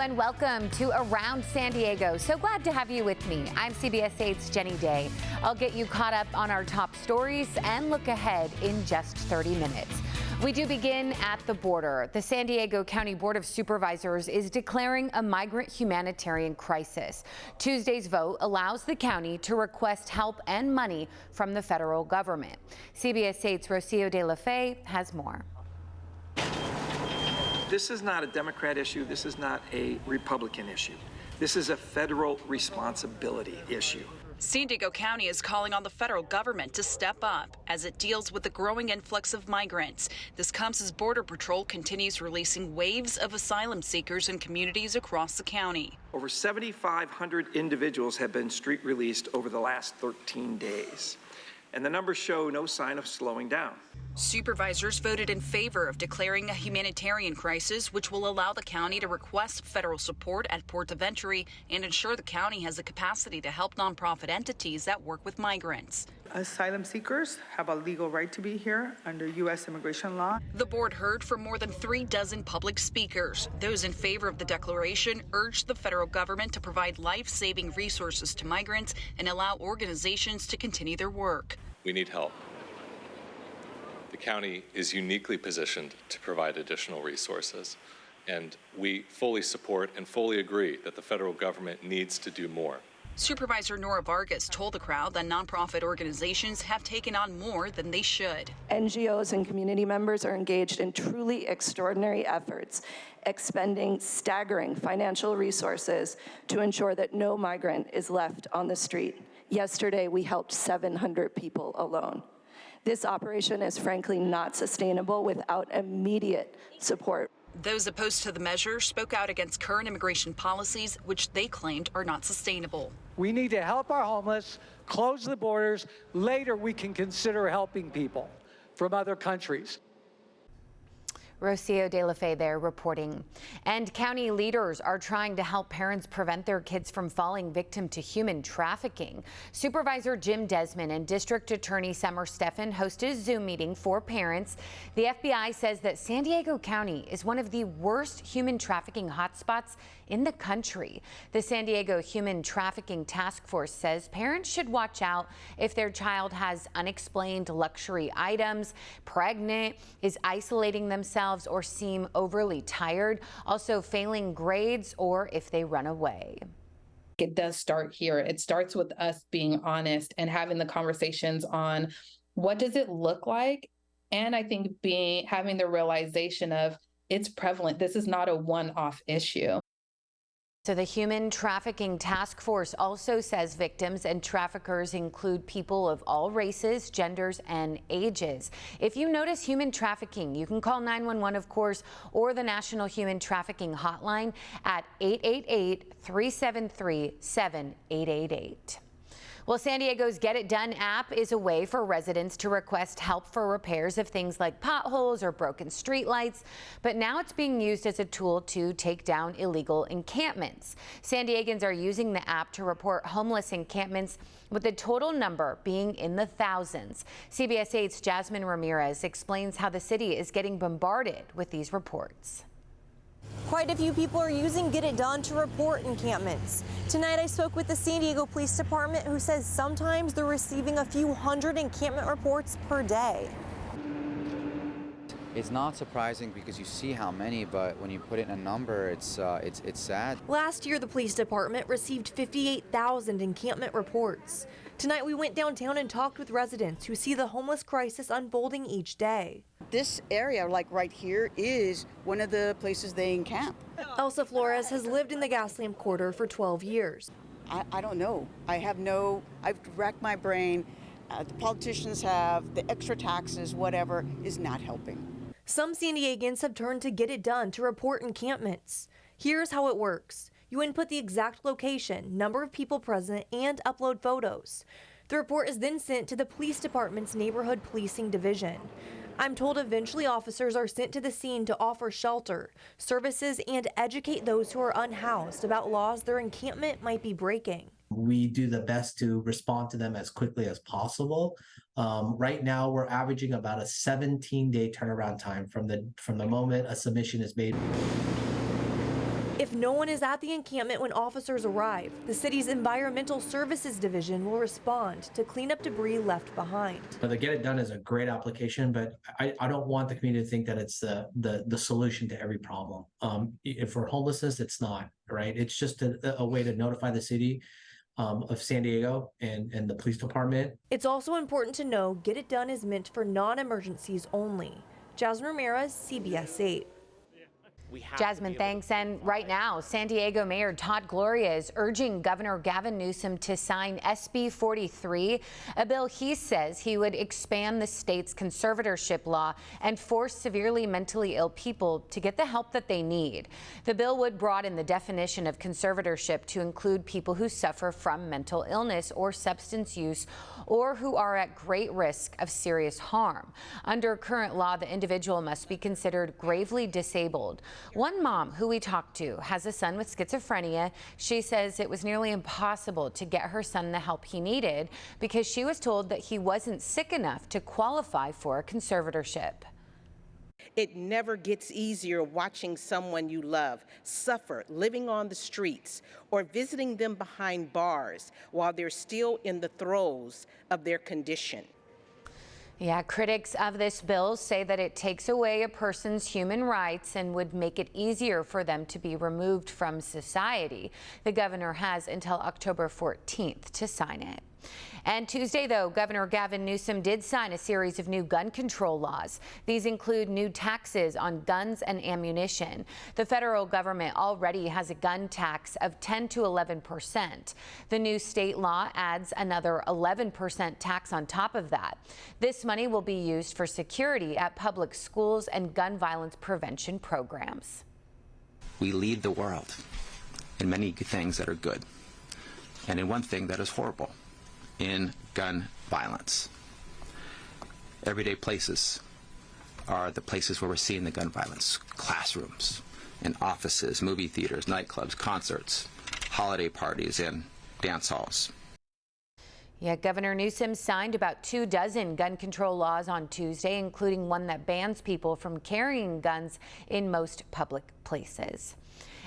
and welcome to Around San Diego. So glad to have you with me. I'm CBS 8's Jenny Day. I'll get you caught up on our top stories and look ahead in just 30 minutes. We do begin at the border. The San Diego County Board of Supervisors is declaring a migrant humanitarian crisis. Tuesday's vote allows the county to request help and money from the federal government. CBS 8's Rocio de la Fe has more. This is not a Democrat issue. This is not a Republican issue. This is a federal responsibility issue. San Diego County is calling on the federal government to step up as it deals with the growing influx of migrants. This comes as Border Patrol continues releasing waves of asylum seekers in communities across the county. Over 7,500 individuals have been street released over the last 13 days, and the numbers show no sign of slowing down. Supervisors voted in favor of declaring a humanitarian crisis, which will allow the county to request federal support at port of entry and ensure the county has the capacity to help nonprofit entities that work with migrants. Asylum seekers have a legal right to be here under U.S. immigration law. The board heard from more than 36 public speakers. Those in favor of the declaration urged the federal government to provide life-saving resources to migrants and allow organizations to continue their work. We need help. The county is uniquely positioned to provide additional resources, and we fully support and fully agree that the federal government needs to do more. Supervisor Nora Vargas told the crowd that nonprofit organizations have taken on more than they should. NGOs and community members are engaged in truly extraordinary efforts, expending staggering financial resources to ensure that no migrant is left on the street. Yesterday, we helped 700 people alone. This operation is frankly not sustainable without immediate support. Those opposed to the measure spoke out against current immigration policies, which they claimed are not sustainable. We need to help our homeless, close the borders. Later, we can consider helping people from other countries. Rocio de la Fe there reporting. And county leaders are trying to help parents prevent their kids from falling victim to human trafficking. Supervisor Jim Desmond and District Attorney Summer Stephan hosted a Zoom meeting for parents. The FBI says that San Diego County is one of the worst human trafficking hotspots in the country. The San Diego Human Trafficking Task Force says parents should watch out if their child has unexplained luxury items, pregnant, is isolating themselves, or seem overly tired, also failing grades, or if they run away. It does start here. It starts with us being honest and having the conversations on what does it look like, and I think having the realization of it's prevalent. This is not a one-off issue. So the Human Trafficking Task Force also says victims and traffickers include people of all races, genders, and ages. If you notice human trafficking, you can call 911, of course, or the National Human Trafficking Hotline at 888-373-7888. Well, San Diego's Get It Done app is a way for residents to request help for repairs of things like potholes or broken streetlights, but now it's being used as a tool to take down illegal encampments. San Diegans are using the app to report homeless encampments, with the total number being in the thousands. CBS 8's Jasmine Ramirez explains how the city is getting bombarded with these reports. Quite a few people are using Get It Done to report encampments. Tonight I spoke with the San Diego Police Department, who says sometimes they're receiving a few hundred encampment reports per day. It's not surprising because you see how many, but when you put it in a number, it's sad. Last year, the police department received 58,000 encampment reports. Tonight, we went downtown and talked with residents who see the homeless crisis unfolding each day. This area, like right here, is one of the places they encamp. Elsa Flores has lived in the Gaslamp Quarter for 12 years. I don't know. I've racked my brain. The politicians have, the extra taxes, whatever, is not helping. Some San Diegans have turned to Get It Done to report encampments. Here's how it works. You input the exact location, number of people present, and upload photos. The report is then sent to the police department's neighborhood policing division. I'm told eventually officers are sent to the scene to offer shelter, services, and educate those who are unhoused about laws their encampment might be breaking. We do the best to respond to them as quickly as possible. Right now, we're averaging about a 17-day turnaround time from the moment a submission is made. If no one is at the encampment when officers arrive, the city's Environmental Services Division will respond to clean up debris left behind. The Get It Done is a great application, but I don't want the community to think that it's the solution to every problem. For homelessness, it's not, right? It's just a way to notify the city of San Diego and the police department. It's also important to know Get It Done is meant for non-emergencies only. Jasmine Ramirez, CBS 8. Jasmine, thanks. And right now, San Diego Mayor Todd Gloria is urging Governor Gavin Newsom to sign SB 43, a bill he says he would expand the state's conservatorship law and force severely mentally ill people to get the help that they need. The bill would broaden the definition of conservatorship to include people who suffer from mental illness or substance use or who are at great risk of serious harm. Under current law, the individual must be considered gravely disabled. One mom who we talked to has a son with schizophrenia. She says it was nearly impossible to get her son the help he needed because she was told that he wasn't sick enough to qualify for a conservatorship. It never gets easier watching someone you love suffer, living on the streets, or visiting them behind bars while they're still in the throes of their condition. Yeah, critics of this bill say that it takes away a person's human rights and would make it easier for them to be removed from society. The governor has until October 14th to sign it. And Tuesday, though, Governor Gavin Newsom did sign a series of new gun control laws. These include new taxes on guns and ammunition. The federal government already has a gun tax of 10 to 11%. The new state law adds another 11% tax on top of that. This money will be used for security at public schools and gun violence prevention programs. We lead the world in many things that are good and in one thing that is horrible. In gun violence. Everyday places are the places where we're seeing the gun violence. Classrooms, in offices, movie theaters, nightclubs, concerts, holiday parties, and dance halls. Yeah, Governor Newsom signed about 24 gun control laws on Tuesday, including one that bans people from carrying guns in most public places.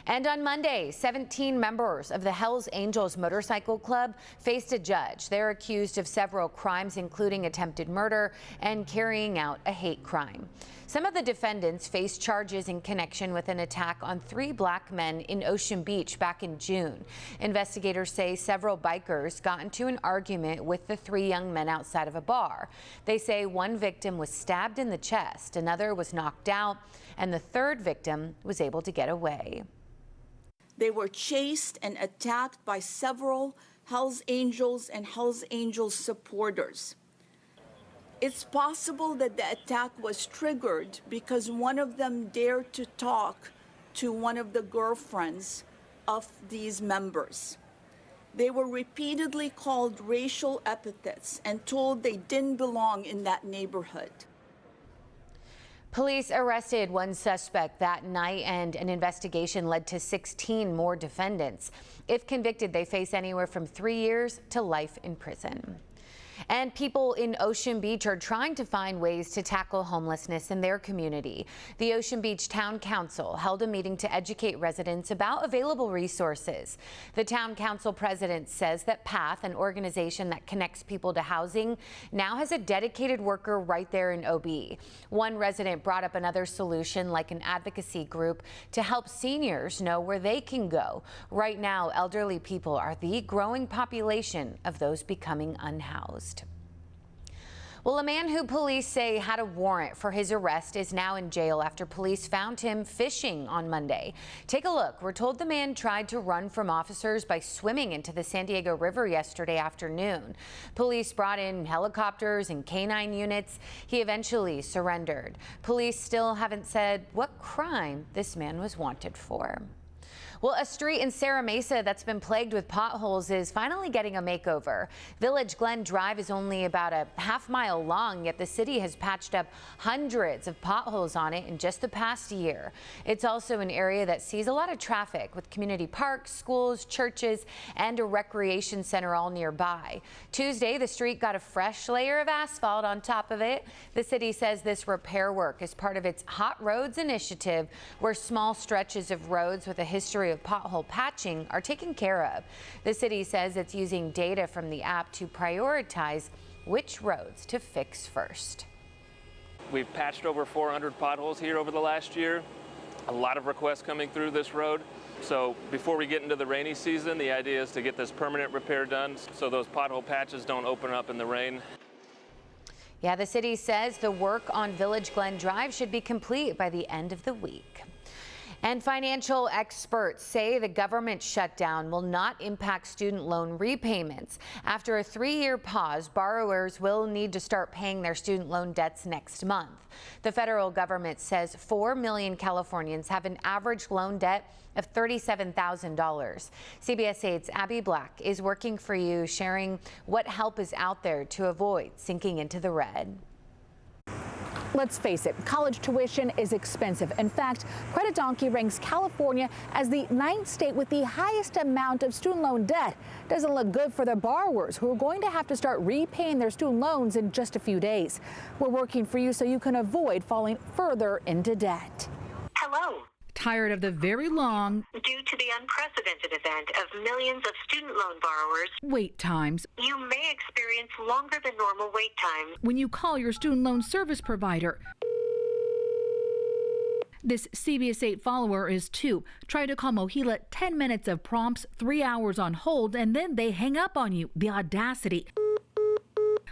And on Monday, 17 members of the Hells Angels Motorcycle Club faced a judge. They're accused of several crimes, including attempted murder and carrying out a hate crime. Some of the defendants face charges in connection with an attack on 3 black men in Ocean Beach back in June. Investigators say several bikers got into an argument with the 3 young men outside of a bar. They say one victim was stabbed in the chest, another was knocked out, and the 3rd victim was able to get away. They were chased and attacked by several Hells Angels and Hells Angels supporters. It's possible that the attack was triggered because one of them dared to talk to one of the girlfriends of these members. They were repeatedly called racial epithets and told they didn't belong in that neighborhood. Police arrested one suspect that night, and an investigation led to 16 more defendants. If convicted, they face anywhere from 3 years to life in prison. And people in Ocean Beach are trying to find ways to tackle homelessness in their community. The Ocean Beach Town Council held a meeting to educate residents about available resources. The Town Council president says that PATH, an organization that connects people to housing, now has a dedicated worker right there in OB. One resident brought up another solution, like an advocacy group to help seniors know where they can go. Right now, elderly people are the growing population of those becoming unhoused. Well, a man who police say had a warrant for his arrest is now in jail after police found him fishing on Monday. Take a look. We're told the man tried to run from officers by swimming into the San Diego River yesterday afternoon. Police brought in helicopters and canine units. He eventually surrendered. Police still haven't said what crime this man was wanted for. Well, a street in Serra Mesa that's been plagued with potholes is finally getting a makeover. Village Glen Drive is only about a half-mile long, yet the city has patched up hundreds of potholes on it in just the past year. It's also an area that sees a lot of traffic, with community parks, schools, churches, and a recreation center all nearby. Tuesday, the street got a fresh layer of asphalt on top of it. The city says this repair work is part of its Hot Roads initiative, where small stretches of roads with a history history of pothole patching are taken care of. The city says it's using data from the app to prioritize which roads to fix first. We've patched over 400 potholes here over the last year. A lot of requests coming through this road. So before we get into the rainy season, the idea is to get this permanent repair done so those pothole patches don't open up in the rain. Yeah, the city says the work on Village Glen Drive should be complete by the end of the week. And financial experts say the government shutdown will not impact student loan repayments. After a 3-year pause, borrowers will need to start paying their student loan debts next month. The federal government says 4 million Californians have an average loan debt of $37,000. CBS 8's Abby Black is working for you, sharing what help is out there to avoid sinking into the red. Let's face it, college tuition is expensive. In fact, Credit Donkey ranks California as the 9th state with the highest amount of student loan debt. Doesn't look good for their borrowers who are going to have to start repaying their student loans in just a few days. We're working for you so you can avoid falling further into debt. Hello. Tired of the very long, Due to the unprecedented event of millions of student loan borrowers, wait times you may experience longer than normal wait times. when you call your student loan service provider. This CBS 8 follower is too. Try to call Mohila, 10 minutes of prompts, 3 hours on hold, and then they hang up on you. The audacity.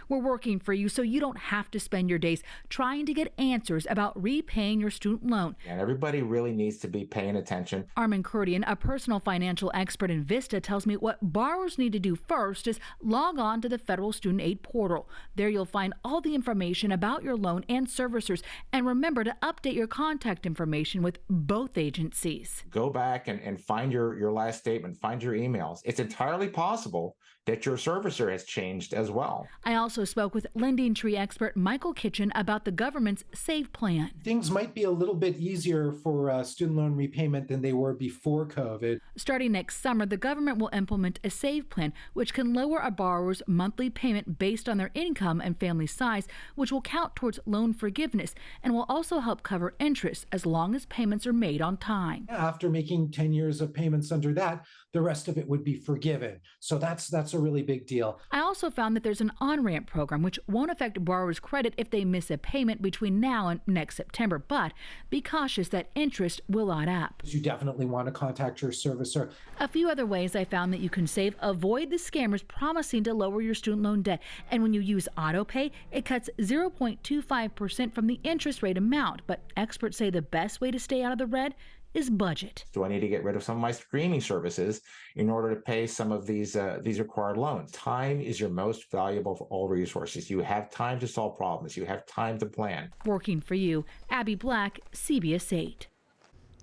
We're working for you so you don't have to spend your days trying to get answers about repaying your student loan. And everybody really needs to be paying attention. Armin Kurdian, a personal financial expert in Vista, tells me what borrowers need to do first is log on to the federal student aid portal. There you'll find all the information about your loan and servicers. And remember to update your contact information with both agencies. Go back and find your last statement, find your emails. It's entirely possible that your servicer has changed as well. I also spoke with lending tree expert Michael Kitchen about the government's SAVE plan. Things might be a little bit easier for student loan repayment than they were before COVID. Starting next summer, the government will implement a SAVE plan, which can lower a borrower's monthly payment based on their income and family size, which will count towards loan forgiveness and will also help cover interest as long as payments are made on time. After making 10 years of payments under that, the rest of it would be forgiven. So that's a really big deal. I also found that there's an on-ramp program which won't affect borrowers' credit if they miss a payment between now and next September, but be cautious that interest will add up. You definitely want to contact your servicer. A few other ways I found that you can save: avoid the scammers promising to lower your student loan debt. And when you use AutoPay, it cuts 0.25% from the interest rate amount. But experts say the best way to stay out of the red is budget. Do I need to get rid of some of my streaming services in order to pay some of these required loans? Time is your most valuable of all resources. You have time to solve problems. You have time to plan. Working for you, Abby Black, CBS 8.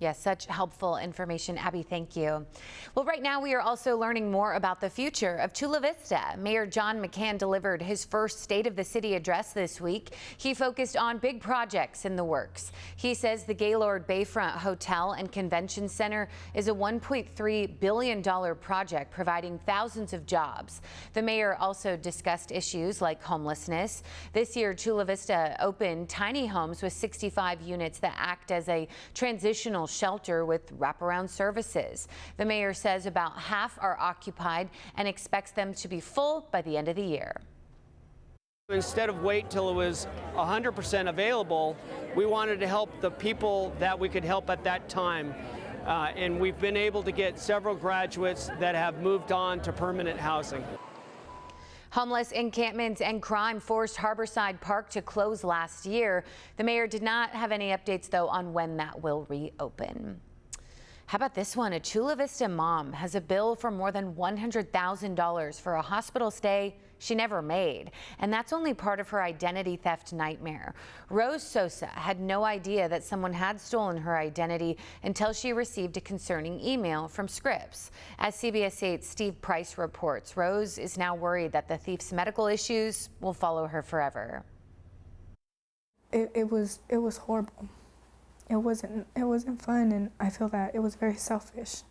Yes, such helpful information, Abby. Thank you. Well, right now we are also learning more about the future of Chula Vista. Mayor John McCann delivered his first State of the City address this week. He focused on big projects in the works. He says the Gaylord Bayfront Hotel and Convention Center is a $1.3 billion project providing thousands of jobs. The mayor also discussed issues like homelessness. This year, Chula Vista opened tiny homes with 65 units that act as a transitional shelter with wraparound services. The mayor says about half are occupied and expects them to be full by the end of the year. Instead of wait till it was 100% available, we wanted to help the people that we could help at that time. And we've been able to get several graduates that have moved on to permanent housing. Homeless encampments and crime forced Harborside Park to close last year. The mayor did not have any updates, though, on when that will reopen. How about this one? A Chula Vista mom has a bill for more than $100,000 for a hospital stay she never made, and that's only part of her identity theft nightmare. Rose Sosa had no idea that someone had stolen her identity until she received a concerning email from Scripps. As CBS 8's Steve Price reports, Rose is now worried that the thief's medical issues will follow her forever. It was horrible. It wasn't fun, and I feel that it was very selfish.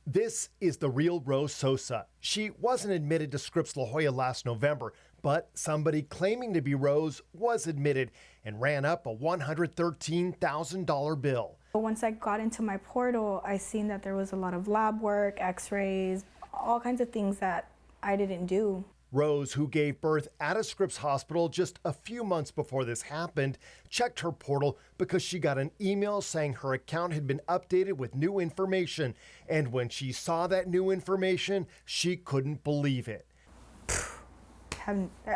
This is the real Rose Sosa. She wasn't admitted to Scripps La Jolla last November, but somebody claiming to be Rose was admitted and ran up a $113,000 bill. But once I got into my portal, I seen that there was a lot of lab work, x-rays, all kinds of things that I didn't do. Rose, who gave birth at a Scripps hospital just a few months before this happened, checked her portal because she got an email saying her account had been updated with new information. And when she saw that new information, she couldn't believe it.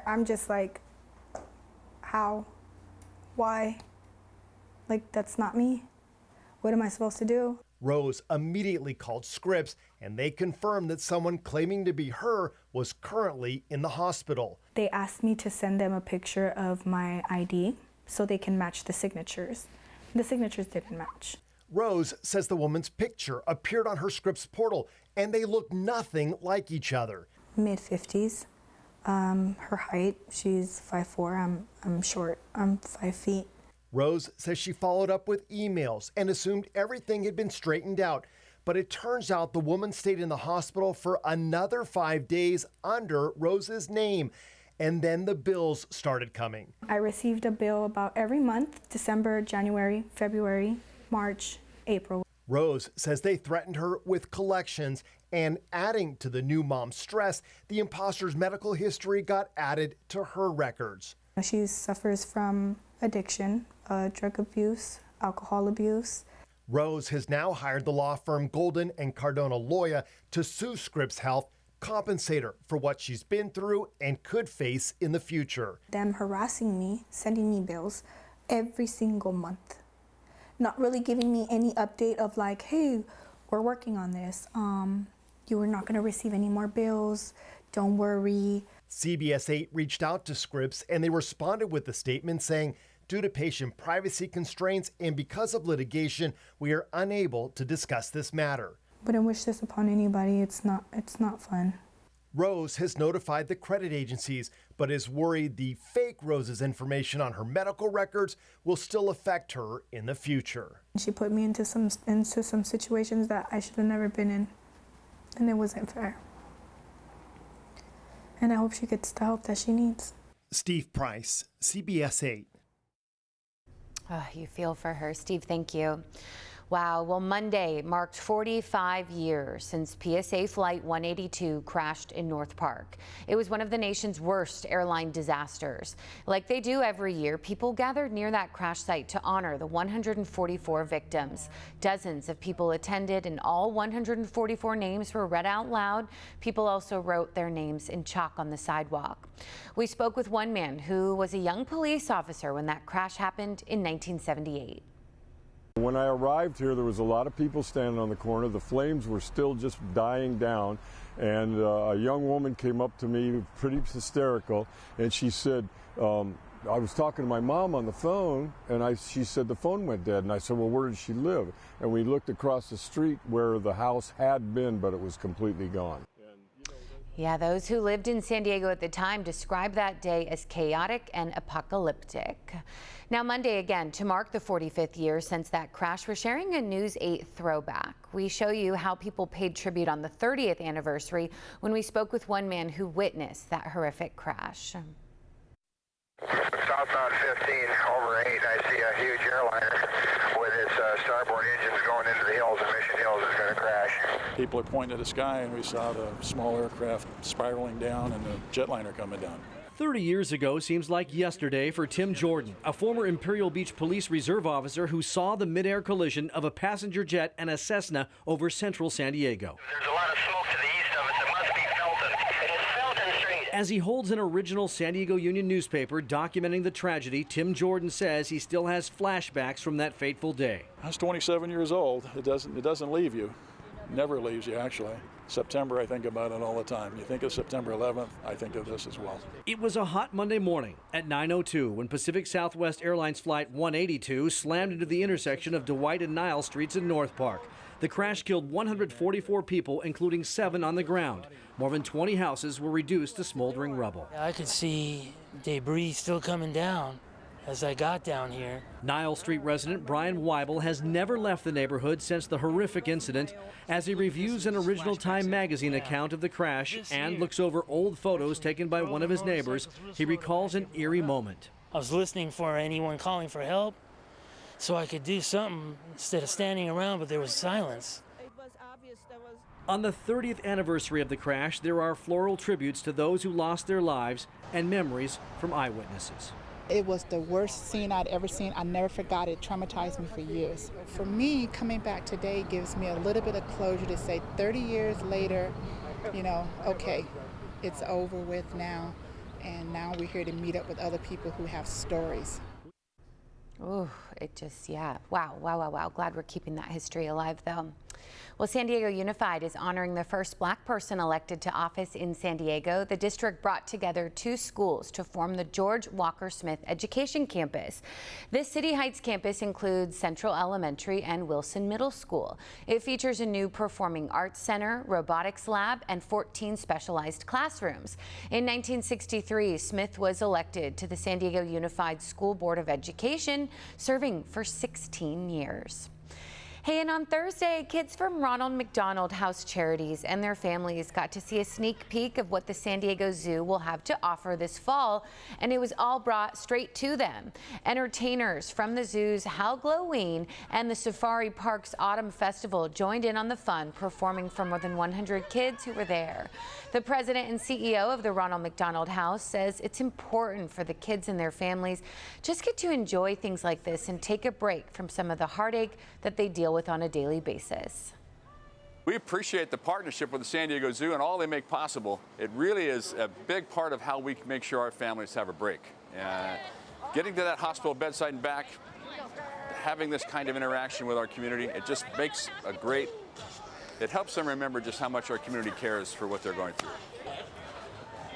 I'm just like, how? Why? Like, that's not me. What am I supposed to do? Rose immediately called Scripps, and they confirmed that someone claiming to be her was currently in the hospital. They asked me to send them a picture of my ID so they can match the signatures. The signatures didn't match. Rose says the woman's picture appeared on her Scripps portal, and they look nothing like each other. Mid-50s. Her height, she's 5'4". I'm short. I'm 5 feet. Rose says she followed up with emails and assumed everything had been straightened out. But it turns out the woman stayed in the hospital for another 5 days under Rose's name. And then the bills started coming. I received a bill about every month: December, January, February, March, April. Rose says they threatened her with collections, and adding to the new mom's stress, the imposter's medical history got added to her records. She suffers from addiction, drug abuse, alcohol abuse. Rose has now hired the law firm Golden and Cardona Loya to sue Scripps Health, compensate her for what she's been through and could face in the future. Them harassing me, sending me bills every single month. Not really giving me any update of like, hey, we're working on this. You are not going to receive any more bills. Don't worry. CBS 8 reached out to Scripps, and they responded with a statement saying, due to patient privacy constraints and because of litigation, we are unable to discuss this matter. Wouldn't wish this upon anybody. It's not fun. Rose has notified the credit agencies, but is worried the fake Rose's information on her medical records will still affect her in the future. She put me into some situations that I should have never been in, and it wasn't fair. And I hope she gets the help that she needs. Steve Price, CBS 8. Oh, you feel for her. Steve, thank you. Wow. Well, Monday marked 45 years since PSA Flight 182 crashed in North Park. It was one of the nation's worst airline disasters. Like they do every year, people gathered near that crash site to honor the 144 victims. Dozens of people attended, and all 144 names were read out loud. People also wrote their names in chalk on the sidewalk. We spoke with one man who was a young police officer when that crash happened in 1978. When I arrived here, there was a lot of people standing on the corner. The flames were still just dying down, and a young woman came up to me, pretty hysterical, and she said, I was talking to my mom on the phone, and she said the phone went dead, and I said, well, where did she live? And we looked across the street where the house had been, but it was completely gone. Yeah, those who lived in San Diego at the time described that day as chaotic and apocalyptic. Now, Monday again, to mark the 45th year since that crash, we're sharing a News 8 throwback. We show you how people paid tribute on the 30th anniversary when we spoke with one man who witnessed that horrific crash. Southbound 15 over 8, I see a huge airliner with its starboard engines going into the hills, and Mission Hills is going to crash. People are pointing at the sky, and we saw the small aircraft spiraling down and the jetliner coming down. 30 years ago seems like yesterday for Tim Jordan, a former Imperial Beach Police Reserve officer who saw the mid-air collision of a passenger jet and a Cessna over central San Diego. There's a lot of smoke to the east of us. It must be Felton. It is Felton Street. As he holds an original San Diego Union newspaper documenting the tragedy, Tim Jordan says he still has flashbacks from that fateful day. I was 27 years old. It doesn't leave you. Never leaves you, actually. September, I think about it all the time. You think of September 11th, I think of this as well. It was a hot Monday morning at 9:02 when Pacific Southwest Airlines Flight 182 slammed into the intersection of Dwight and Nile Streets in North Park. The crash killed 144 people, including 7 on the ground. More than 20 houses were reduced to smoldering rubble. I could see debris still coming down as I got down here. Nile Street resident Brian Weibel has never left the neighborhood since the horrific incident. As he reviews an original Time magazine account of the crash and looks over old photos taken by one of his neighbors, he recalls an eerie moment. I was listening for anyone calling for help, so I could do something instead of standing around, but there was silence. On the 30th anniversary of the crash, there are floral tributes to those who lost their lives and memories from eyewitnesses. It was the worst scene I'd ever seen. I never forgot it. Traumatized me for years. For me, coming back today gives me a little bit of closure to say 30 years later, you know, okay, it's over with now. And now we're here to meet up with other people who have stories. Oh, it just, yeah. Wow, wow, wow, wow. Glad we're keeping that history alive, though. Well, San Diego Unified is honoring the first Black person elected to office in San Diego. The district brought together 2 schools to form the George Walker Smith Education Campus. This City Heights campus includes Central Elementary and Wilson Middle School. It features a new performing arts center, robotics lab, and 14 specialized classrooms. In 1963, Smith was elected to the San Diego Unified School Board of Education, serving for 16 years. Hey, and on Thursday, kids from Ronald McDonald House Charities and their families got to see a sneak peek of what the San Diego Zoo will have to offer this fall, and it was all brought straight to them. Entertainers from the zoo's Halloween and the Safari Park's Autumn Festival joined in on the fun, performing for more than 100 kids who were there. The president and CEO of the Ronald McDonald House says it's important for the kids and their families just get to enjoy things like this and take a break from some of the heartache that they deal with on a daily basis. We appreciate the partnership with the San Diego Zoo and all they make possible. It really is a big part of how we make sure our families have a break. Getting to that hospital bedside and back, having this kind of interaction with our community, it just makes a great, it helps them remember just how much our community cares for what they're going through.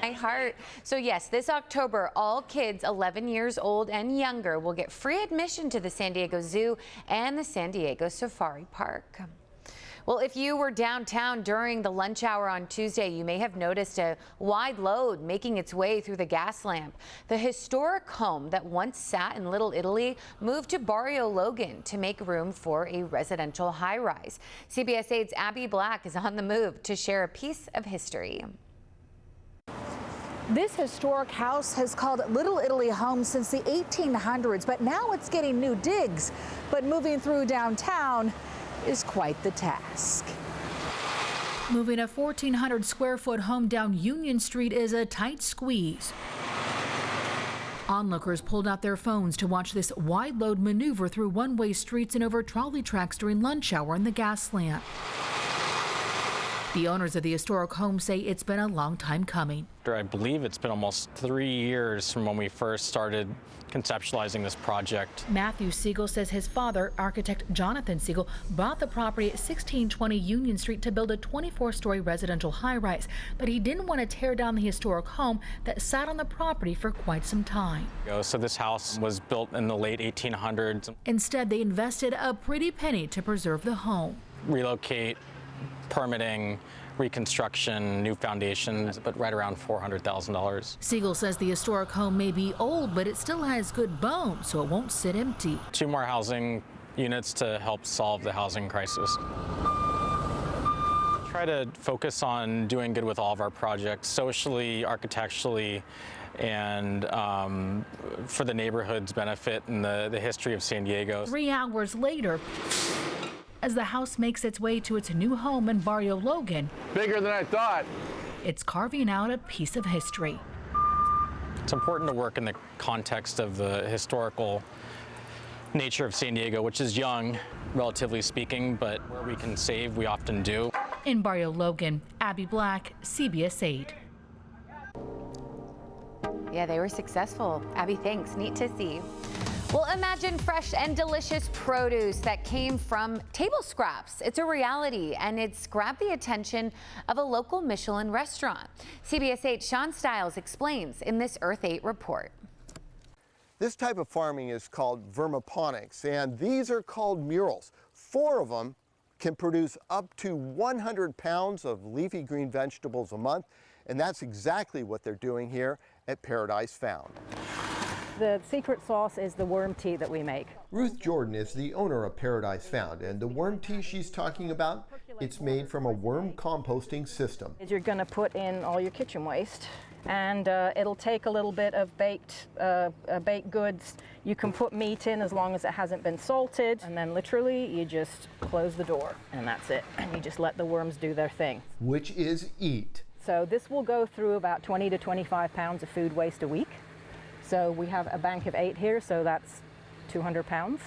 My heart. So yes, this October, all kids 11 years old and younger will get free admission to the San Diego Zoo and the San Diego Safari Park. Well, if you were downtown during the lunch hour on Tuesday, you may have noticed a wide load making its way through the gas lamp. The historic home that once sat in Little Italy moved to Barrio Logan to make room for a residential high-rise. CBS 8's Abby Black is on the move to share a piece of history. This historic house has called Little Italy home since the 1800s, but now it's getting new digs. But moving through downtown is quite the task. Moving a 1,400 square foot home down Union Street is a tight squeeze. Onlookers pulled out their phones to watch this wide load maneuver through one-way streets and over trolley tracks during lunch hour in the gas lamp. The owners of the historic home say it's been a long time coming. I believe it's been almost 3 years from when we first started conceptualizing this project. Matthew Siegel says his father, architect Jonathan Siegel, bought the property at 1620 Union Street to build a 24-story residential high-rise, but he didn't want to tear down the historic home that sat on the property for quite some time. So this house was built in the late 1800s. Instead, they invested a pretty penny to preserve the home. Relocate, permitting, reconstruction, new foundations, but right around $400,000. Siegel says the historic home may be old, but it still has good bones, so it won't sit empty. 2 more housing units to help solve the housing crisis. Try to focus on doing good with all of our projects, socially, architecturally, and for the neighborhood's benefit and the history of San Diego. 3 hours later, as the house makes its way to its new home in Barrio Logan. Bigger than I thought. It's carving out a piece of history. It's important to work in the context of the historical nature of San Diego, which is young, relatively speaking, but where we can save, we often do. In Barrio Logan, Abby Black, CBS 8. Yeah, they were successful. Abby, thanks. Neat to see. Well, imagine fresh and delicious produce that came from table scraps. It's a reality, and it's grabbed the attention of a local Michelin restaurant. CBS 8's Sean Stiles explains in this Earth 8 report. This type of farming is called vermiponics, and these are called murals. 4 of them can produce up to 100 pounds of leafy green vegetables a month, and that's exactly what they're doing here at Paradise Found. The secret sauce is the worm tea that we make. Ruth Jordan is the owner of Paradise Found, and the worm tea she's talking about, it's made from a worm composting system. You're going to put in all your kitchen waste And it'll take a little bit of baked goods. You can put meat in as long as it hasn't been salted. And then literally you just close the door and that's it. And you just let the worms do their thing. Which is eat. So this will go through about 20 to 25 pounds of food waste a week. So we have a bank of 8 here, so that's 200 pounds.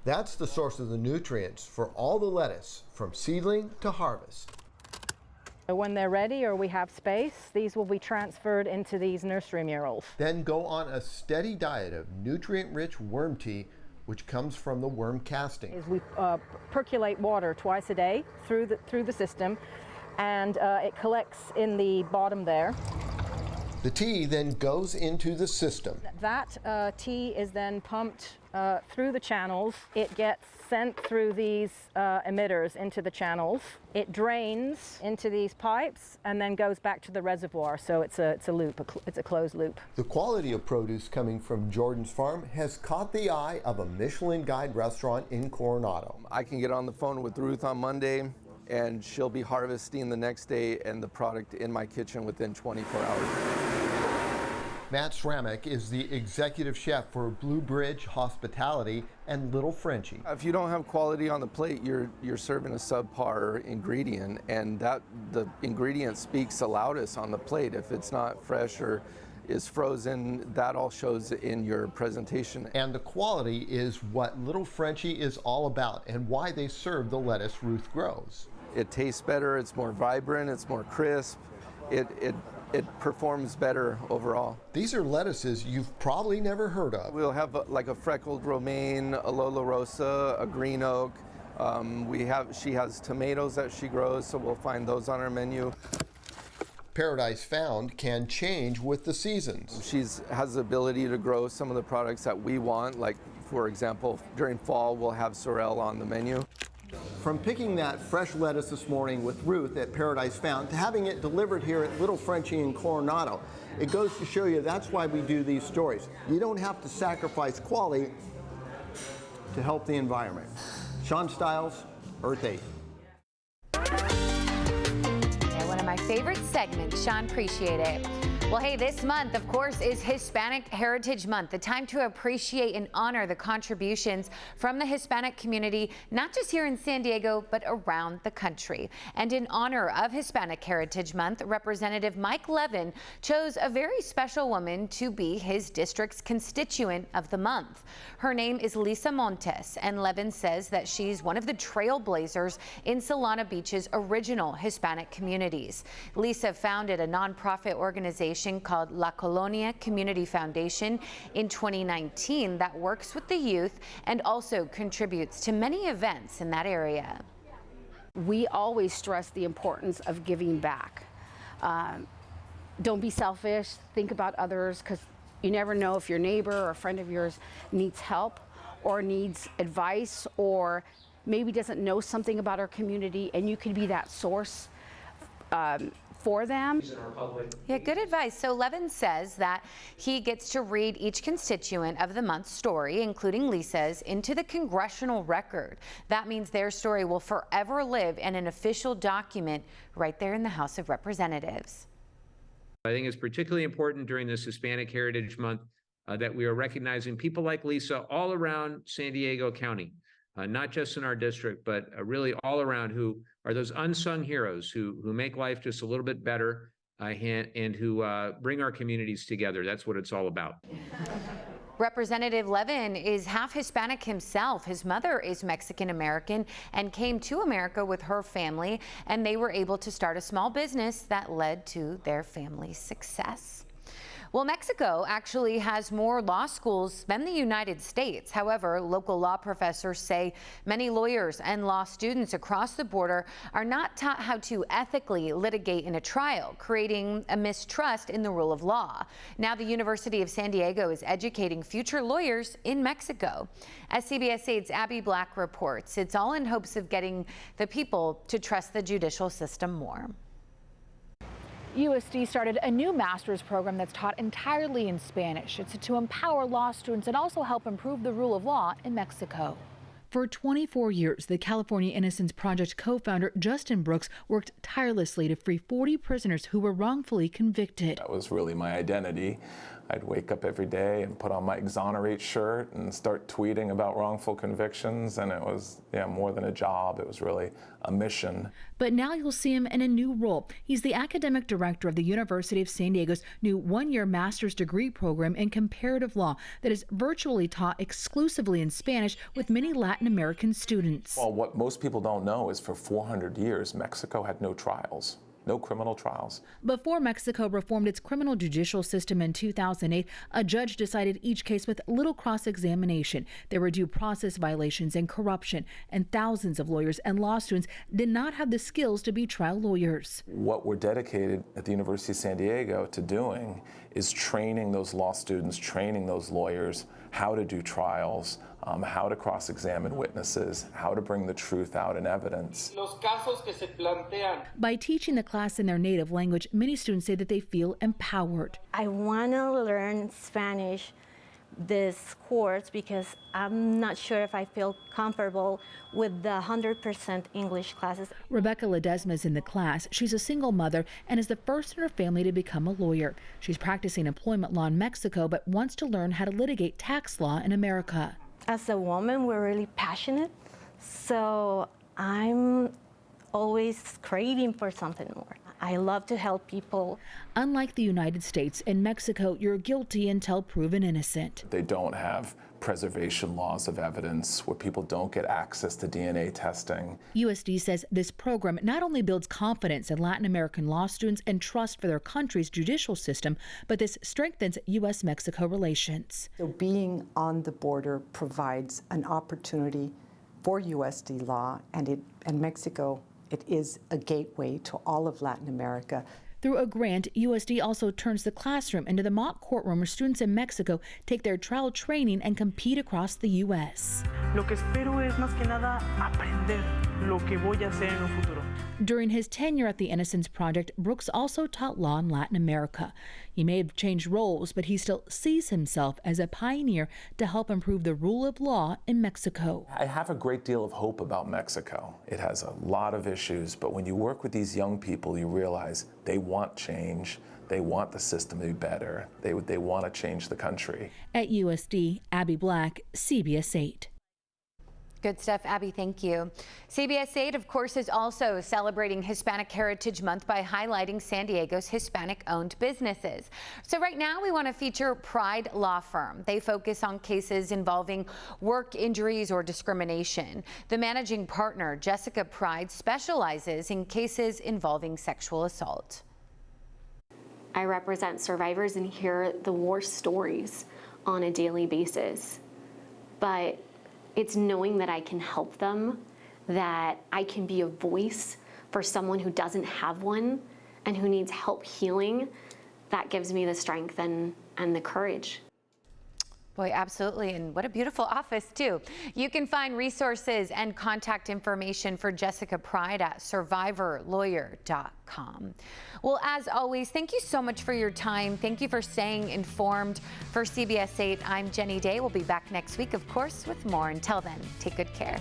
That's the source of the nutrients for all the lettuce from seedling to harvest. When they're ready or we have space, these will be transferred into these nursery murals. Then go on a steady diet of nutrient-rich worm tea, which comes from the worm casting. We percolate water twice a day through the system, and it collects in the bottom there. The tea then goes into the system. That tea is then pumped through the channels. It gets sent through these emitters into the channels. It drains into these pipes and then goes back to the reservoir. So it's a loop, it's a closed loop. The quality of produce coming from Jordan's farm has caught the eye of a Michelin Guide restaurant in Coronado. I can get on the phone with Ruth on Monday and she'll be harvesting the next day and the product in my kitchen within 24 hours. Matt Sramick is the executive chef for Blue Bridge Hospitality and Little Frenchie. If you don't have quality on the plate, you're serving a subpar ingredient, and that the ingredient speaks the loudest on the plate. If it's not fresh or is frozen, that all shows in your presentation. And the quality is what Little Frenchie is all about and why they serve the lettuce Ruth grows. It tastes better, it's more vibrant, it's more crisp. It performs better overall. These are lettuces you've probably never heard of. We'll have like a freckled romaine, a Lola Rosa, a green oak. She has tomatoes that she grows, so we'll find those on our menu. Paradise Found can change with the seasons. She has the ability to grow some of the products that we want, like for example, during fall we'll have sorrel on the menu. From picking that fresh lettuce this morning with Ruth at Paradise Found to having it delivered here at Little Frenchie in Coronado, it goes to show you that's why we do these stories. You don't have to sacrifice quality to help the environment. Sean Stiles, Earth 8. Yeah, one of my favorite segments. Sean, appreciate it. Well, hey, this month, of course, is Hispanic Heritage Month, the time to appreciate and honor the contributions from the Hispanic community, not just here in San Diego, but around the country. And in honor of Hispanic Heritage Month, Representative Mike Levin chose a very special woman to be his district's constituent of the month. Her name is Lisa Montes, and Levin says that she's one of the trailblazers in Solana Beach's original Hispanic communities. Lisa founded a nonprofit organization called La Colonia Community Foundation in 2019 that works with the youth and also contributes to many events in that area. We always stress the importance of giving back. Don't be selfish, think about others, because you never know if your neighbor or a friend of yours needs help or needs advice or maybe doesn't know something about our community, and you could be that source for them. Yeah, good advice. So Levin says that he gets to read each constituent of the month's story, including Lisa's, into the congressional record. That means their story will forever live in an official document right there in the House of Representatives. I think it's particularly important during this Hispanic Heritage Month that we are recognizing people like Lisa all around San Diego County. Not just in our district, but really all around, who are those unsung heroes who make life just a little bit better and who bring our communities together. That's what it's all about. Representative Levin is half Hispanic himself. His mother is Mexican-American and came to America with her family, and they were able to start a small business that led to their family's success. Well, Mexico actually has more law schools than the United States. However, local law professors say many lawyers and law students across the border are not taught how to ethically litigate in a trial, creating a mistrust in the rule of law. Now the University of San Diego is educating future lawyers in Mexico. As CBS 8's Abby Black reports, it's all in hopes of getting the people to trust the judicial system more. USD started a new master's program that's taught entirely in Spanish. It's to empower law students and also help improve the rule of law in Mexico. For 24 years, the California Innocence Project co-founder Justin Brooks worked tirelessly to free 40 prisoners who were wrongfully convicted. That was really my identity. I'd wake up every day and put on my Exonerate shirt and start tweeting about wrongful convictions, and it was more than a job. It was really a mission. But now you'll see him in a new role. He's the academic director of the University of San Diego's new one-year master's degree program in comparative law that is virtually taught exclusively in Spanish with many Latin American students. Well, what most people don't know is for 400 years, Mexico had no trials. No criminal trials. Before Mexico reformed its criminal judicial system in 2008, a judge decided each case with little cross-examination. There were due process violations and corruption, and thousands of lawyers and law students did not have the skills to be trial lawyers. What we're dedicated at the University of San Diego to doing is training those law students, training those lawyers how to do trials, how to cross-examine witnesses, how to bring the truth out in evidence. By teaching the class in their native language, many students say that they feel empowered. I want to learn Spanish this course because I'm not sure if I feel comfortable with the 100% English classes. Rebecca Ledesma is in the class. She's a single mother and is the first in her family to become a lawyer. She's practicing employment law in Mexico but wants to learn how to litigate tax law in America. As a woman, we're really passionate, so I'm always craving for something more. I love to help people. Unlike the United States, in Mexico, you're guilty until proven innocent. They don't have preservation laws of evidence where people don't get access to DNA testing. USD says this program not only builds confidence in Latin American law students and trust for their country's judicial system, but this strengthens U.S.-Mexico relations. So being on the border provides an opportunity for USD law, and Mexico, it is a gateway to all of Latin America. Through a grant, USD also turns the classroom into the mock courtroom where students in Mexico take their trial training and compete across the U.S. Lo que espero es más que nada aprender lo que voy a hacer en un futuro. During his tenure at the Innocence Project, Brooks also taught law in Latin America. He may have changed roles, but he still sees himself as a pioneer to help improve the rule of law in Mexico. I have a great deal of hope about Mexico. It has a lot of issues, but when you work with these young people, you realize they want change. They want the system to be better. They want to change the country. At USD, Abby Black, CBS 8. Good stuff, Abby. Thank you. CBS 8, of course, is also celebrating Hispanic Heritage Month by highlighting San Diego's Hispanic-owned businesses. So right now we want to feature Pride Law Firm. They focus on cases involving work injuries or discrimination. The managing partner, Jessica Pride, specializes in cases involving sexual assault. I represent survivors and hear the war stories on a daily basis. But it's knowing that I can help them, that I can be a voice for someone who doesn't have one and who needs help healing. That gives me the strength and the courage. Boy, absolutely. And what a beautiful office, too. You can find resources and contact information for Jessica Pride at survivorlawyer.com. Well, as always, thank you so much for your time. Thank you for staying informed. For CBS 8, I'm Jenny Day. We'll be back next week, of course, with more. Until then, take good care.